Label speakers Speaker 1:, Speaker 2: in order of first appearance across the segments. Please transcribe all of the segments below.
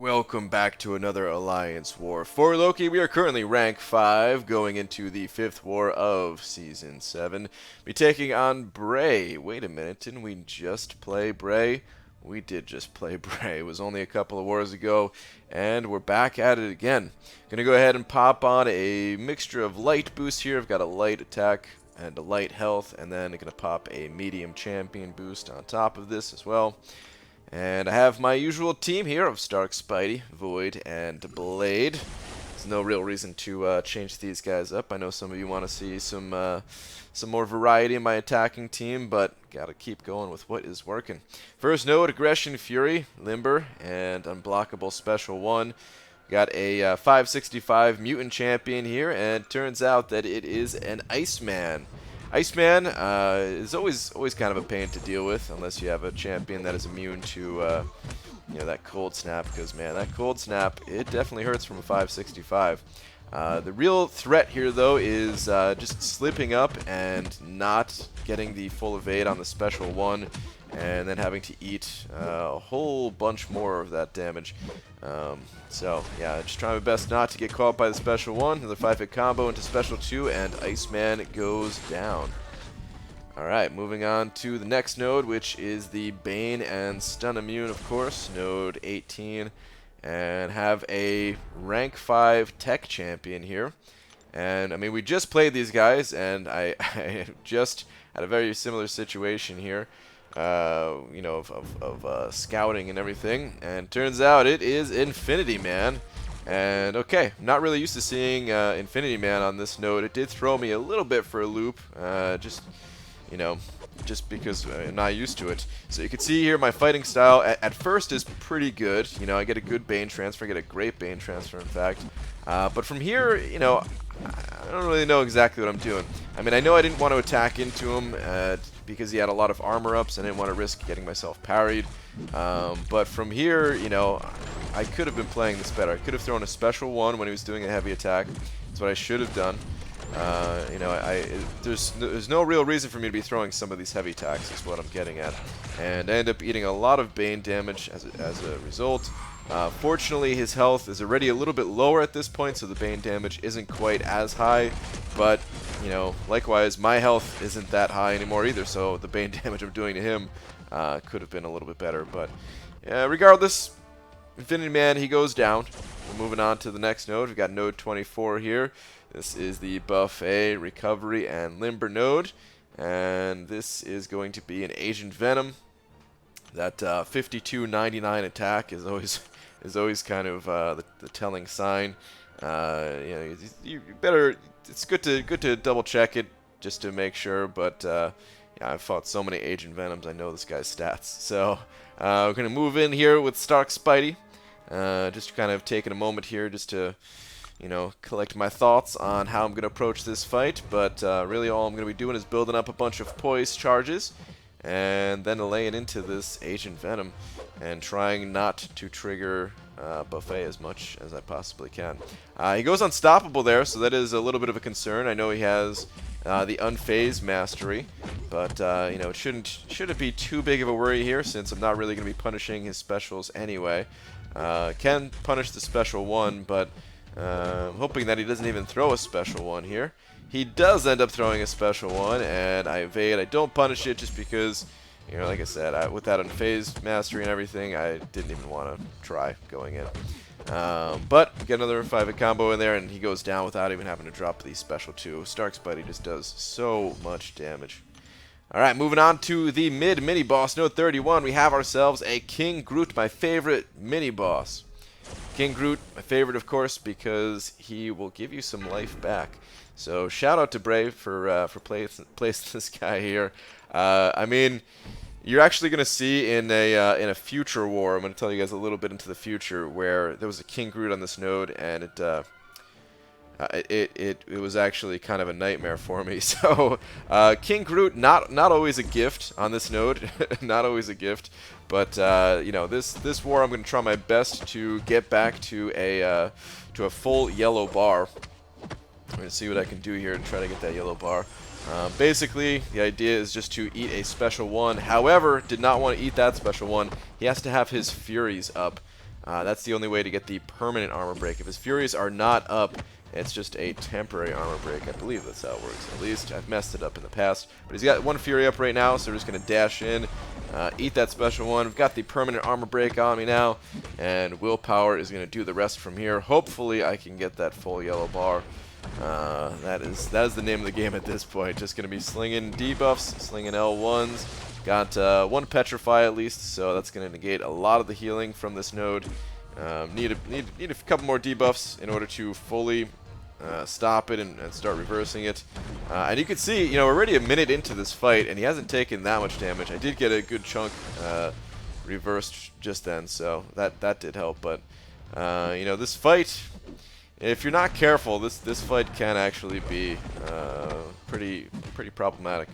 Speaker 1: Welcome back to another Alliance War. For Loki, we are currently rank 5, going into the 5th war of Season 7. Be taking on Bray. Wait a minute, didn't we just play Bray? We did just play Bray. It was only a couple of wars ago, and we're back at it again. Gonna go ahead and pop on a mixture of light boost here. I've got a light attack and a light health, and then I'm gonna pop a medium champion boost on top of this as well. And I have my usual team here of Stark, Spidey, Void, and Blade. There's no real reason to change these guys up. I know some of you want to see some more variety in my attacking team, but gotta keep going with what is working. First node, Aggression, Fury, Limber, and Unblockable Special 1. Got a 565 Mutant Champion here, and turns out that it is an Iceman. Iceman is always kind of a pain to deal with unless you have a champion that is immune to that cold snap, because man, that cold snap, it definitely hurts from a 565. The real threat here though is just slipping up and not getting the full evade on the special 1, and then having to eat a whole bunch more of that damage. So yeah, just try my best not to get caught by the special 1. Another 5-hit combo into special 2, and Iceman goes down. Alright, moving on to the next node, which is the Bane and Stun Immune, of course, node 18. And have a rank 5 tech champion here. And I mean, we just played these guys, and I just had a very similar situation here. Of scouting and everything, and turns out it is Infinity Man. And okay, I'm not really used to seeing Infinity Man on this node. It did throw me a little bit for a loop, just because I'm not used to it. So you can see here my fighting style at first is pretty good. I get a good Bane transfer, I get a great Bane transfer in fact. But from here, I don't really know exactly what I'm doing. I mean, I know I didn't want to attack into him because he had a lot of armor ups. I didn't want to risk getting myself parried. But from here, I could have been playing this better. I could have thrown a special 1 when he was doing a heavy attack. That's what I should have done. There's no real reason for me to be throwing some of these heavy attacks, is what I'm getting at. And I end up eating a lot of Bane damage as a result. Fortunately, his health is already a little bit lower at this point, so the Bane damage isn't quite as high. But, likewise, my health isn't that high anymore either, so the Bane damage I'm doing to him could have been a little bit better. But regardless, Infinity Man, he goes down. We're moving on to the next node. We've got node 24 here. This is the Buffet, Recovery, and Limber node. And this is going to be an Agent Venom. That 5299 attack is always kind of the telling sign. You better. It's good to double check it just to make sure. But yeah, I've fought so many Agent Venoms, I know this guy's stats. So we're gonna move in here with Stark Spidey. Just kind of taking a moment here just to collect my thoughts on how I'm gonna approach this fight. But really, all I'm gonna be doing is building up a bunch of poise charges, and then laying into this Agent Venom and trying not to trigger Buffet as much as I possibly can. He goes unstoppable there, so that is a little bit of a concern. I know he has the Unfazed Mastery, but it shouldn't be too big of a worry here, since I'm not really going to be punishing his specials anyway. Can punish the special 1, but I'm hoping that he doesn't even throw a special 1 here. He does end up throwing a special 1, and I evade. I don't punish it just because, like I said, with that Unfazed Mastery and everything, I didn't even want to try going in. But get another 5-hit combo in there, and he goes down without even having to drop the special 2. Stark Spidey just does so much damage. Alright, moving on to the mini-boss, node 31. We have ourselves a King Groot, my favorite mini-boss. King Groot, my favorite, of course, because he will give you some life back. So shout out to Brave for placing this guy here. I mean, you're actually gonna see in a future war. I'm gonna tell you guys a little bit into the future where there was a King Groot on this node, and it was actually kind of a nightmare for me. So King Groot, not always a gift on this node, not always a gift. But this war, I'm gonna try my best to get back to a full yellow bar. I'm going to see what I can do here and try to get that yellow bar. Basically, the idea is just to eat a special 1. However, did not want to eat that special 1. He has to have his Furies up. That's the only way to get the permanent armor break. If his Furies are not up, it's just a temporary armor break. I believe that's how it works. At least I've messed it up in the past. But he's got one Fury up right now, so we're just going to dash in, eat that special one. We've got the permanent armor break on me now, and Willpower is going to do the rest from here. Hopefully I can get that full yellow bar. That is the name of the game at this point. Just going to be slinging debuffs, slinging L1s. Got one Petrify at least, so that's going to negate a lot of the healing from this node. Need a couple more debuffs in order to fully stop it and start reversing it. And you can see, you know, we're already a minute into this fight, and he hasn't taken that much damage. I did get a good chunk reversed just then, so that did help. But you know, this fight, if you're not careful, this fight can actually be pretty problematic.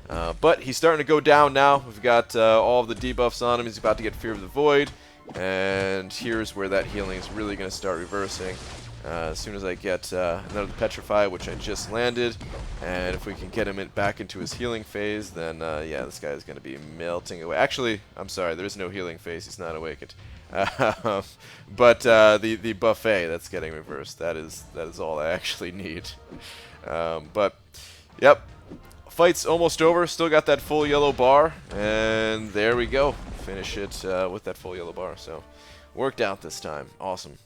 Speaker 1: But he's starting to go down now. We've got all of the debuffs on him. He's about to get Fear of the Void. And here's where that healing is really going to start reversing. As soon as I get another Petrify, which I just landed, and if we can get him back into his healing phase, then yeah, this guy is going to be melting away. Actually, I'm sorry, there is no healing phase. He's not awakened. But the buffet that's getting reversed, that is all I actually need. But yep, fight's almost over. Still got that full yellow bar, and there we go. Finish it with that full yellow bar. So worked out this time. Awesome.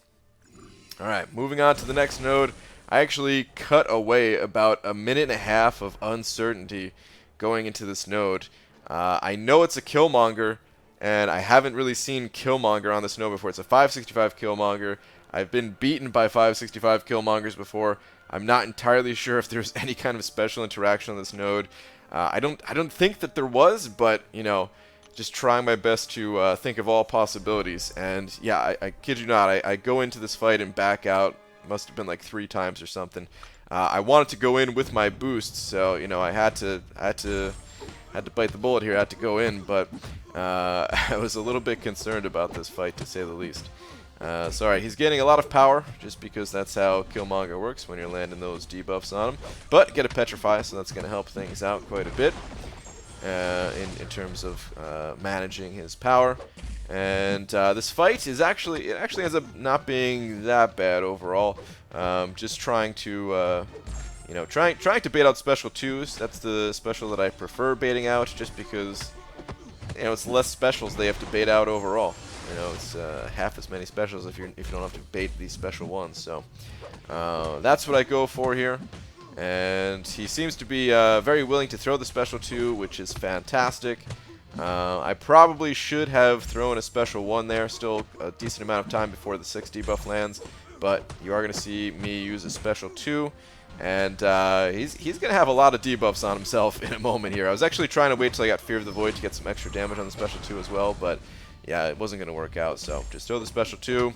Speaker 1: Alright, moving on to the next node. I actually cut away about a minute and a half of uncertainty going into this node. I know it's a Killmonger, and I haven't really seen Killmonger on this node before. It's a 565 Killmonger. I've been beaten by 565 Killmongers before. I'm not entirely sure if there's any kind of special interaction on this node. I don't think that there was, but you know, just trying my best to think of all possibilities. And yeah, I kid you not, I go into this fight and back out. Must have been like 3 times or something. I wanted to go in with my boosts, so you know, I had to bite the bullet here. I had to go in, but I was a little bit concerned about this fight, to say the least. Sorry, he's getting a lot of power, just because that's how Killmonger works when you're landing those debuffs on him. But get a Petrify, so that's going to help things out quite a bit. In terms of managing his power. And this fight is actually ends up not being that bad overall. Just trying to you know, trying to bait out special 2s. That's the special that I prefer baiting out, just because you know, it's less specials they have to bait out overall. You know, it's half as many specials if you don't have to bait these special ones. So that's what I go for here. And he seems to be very willing to throw the special 2, which is fantastic. I probably should have thrown a special 1 there. Still a decent amount of time before the 6 debuff lands. But you are going to see me use a special 2. And he's going to have a lot of debuffs on himself in a moment here. I was actually trying to wait till I got Fear of the Void to get some extra damage on the special 2 as well. But yeah, it wasn't going to work out. So just throw the special 2.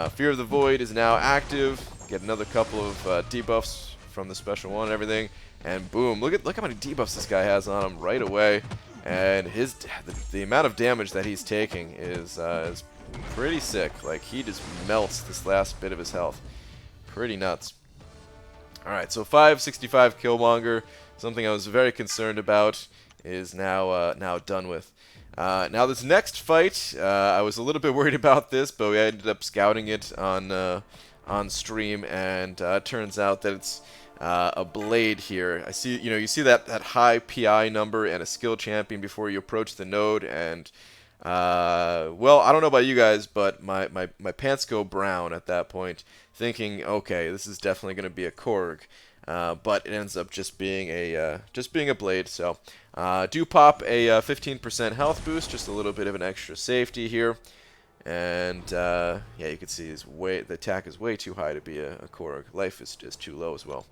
Speaker 1: Fear of the Void is now active. Get another couple of debuffs from the special 1 and everything, and boom, look how many debuffs this guy has on him right away. And the amount of damage that he's taking is pretty sick. Like, he just melts this last bit of his health. Pretty nuts. Alright, so 565 Killmonger, something I was very concerned about, is now done with. Now this next fight, I was a little bit worried about this, but we ended up scouting it on stream, and it turns out that it's a blade here. I see, you see that high PI number and a skill champion before you approach the node, and well, I don't know about you guys, but my pants go brown at that point, thinking, okay, this is definitely going to be a Korg, but it ends up just being a blade. So do pop a 15% health boost, just a little bit of an extra safety here. And yeah, you can see the attack is way too high to be a Korg. Life is too low as well.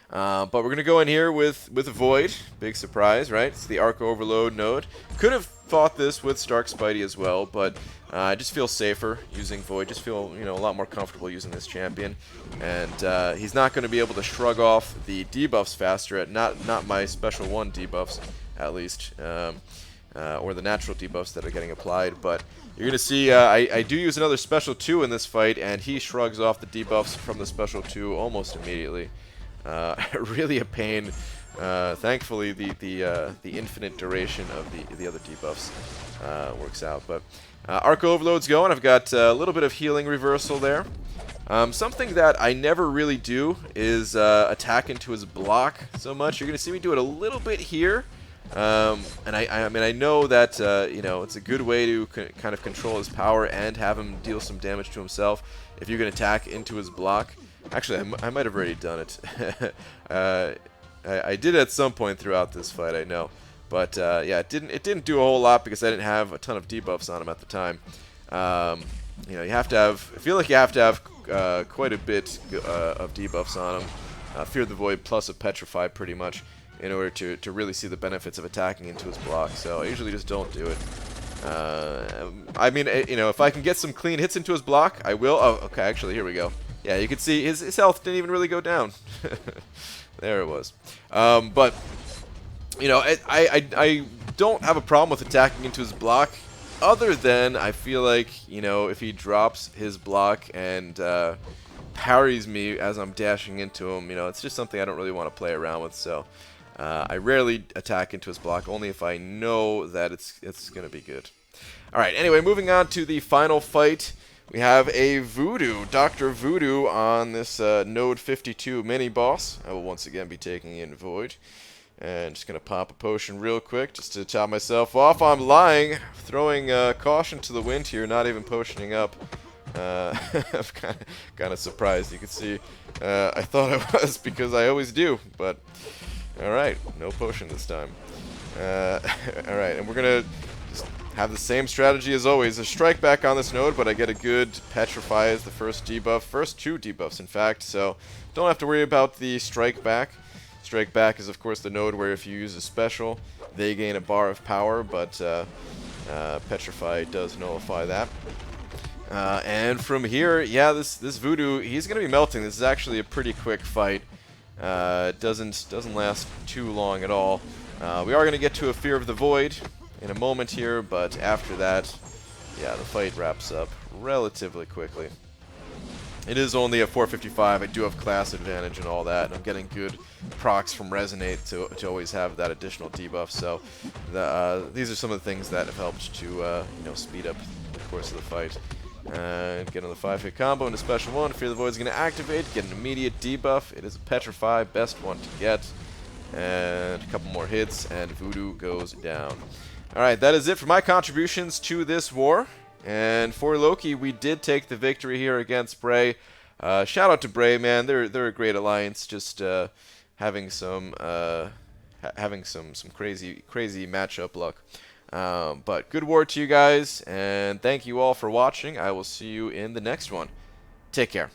Speaker 1: But we're going to go in here with a Void. Big surprise, right? It's the Arc Overload node. Could have fought this with Stark Spidey as well, but I just feel safer using Void. Just feel, a lot more comfortable using this champion. And he's not going to be able to shrug off the debuffs faster, not my special 1 debuffs, at least. Or the natural debuffs that are getting applied, but you're going to see I do use another special 2 in this fight, and he shrugs off the debuffs from the special 2 almost immediately. Really a pain. Thankfully, the infinite duration of the other debuffs works out, but Arc Overload's going. I've got a little bit of healing reversal there. Something that I never really do is attack into his block so much. You're going to see me do it a little bit here. And I mean, I know that, you know, it's a good way to kind of control his power and have him deal some damage to himself if you can attack into his block. Actually, I might have already done it. I did at some point throughout this fight, I know. But, yeah, it didn't do a whole lot because I didn't have a ton of debuffs on him at the time. You know, you have to have, I feel like you have to have quite a bit of debuffs on him. Fear the Void plus a Petrify pretty much, in order to really see the benefits of attacking into his block. So I usually just don't do it. I mean, you know, if I can get some clean hits into his block, I will. Oh, okay, actually, here we go. Yeah, you can see his health didn't even really go down. There it was. But, you know, I don't have a problem with attacking into his block, other than I feel like, you know, if he drops his block and parries me as I'm dashing into him, you know, it's just something I don't really want to play around with. So I rarely attack into his block, only if I know that it's going to be good. All right, anyway, moving on to the final fight. We have a Voodoo, Dr. Voodoo on this Node 52 mini-boss. I will once again be taking in Void. And just going to pop a potion real quick just to top myself off. I'm lying, throwing caution to the wind here, not even potioning up. I'm kind of surprised. You can see I thought I was because I always do, but alright, no potion this time. Alright, and we're going to just have the same strategy as always. A strike back on this node, but I get a good Petrify as the first debuff. First 2 debuffs, in fact, so don't have to worry about the strike back. Strike back is, of course, the node where if you use a special, they gain a bar of power, but Petrify does nullify that. And from here, yeah, this Voodoo, he's going to be melting. This is actually a pretty quick fight. It doesn't last too long at all. We are going to get to a Fear of the Void in a moment here, but after that, yeah, the fight wraps up relatively quickly. It is only a 455. I do have class advantage and all that, and I'm getting good procs from Resonate to always have that additional debuff. So these are some of the things that have helped to you know, speed up the course of the fight. Get on the 5-hit combo into special 1. Fear the Void is going to activate, get an immediate debuff. It is a Petrify, best one to get. And a couple more hits, and Voodoo goes down. Alright, that is it for my contributions to this war. And for Loki, we did take the victory here against Bray. Shout out to Bray, man. They're a great alliance. Just having some crazy matchup luck. But good war to you guys, and thank you all for watching. I will see you in the next one. Take care.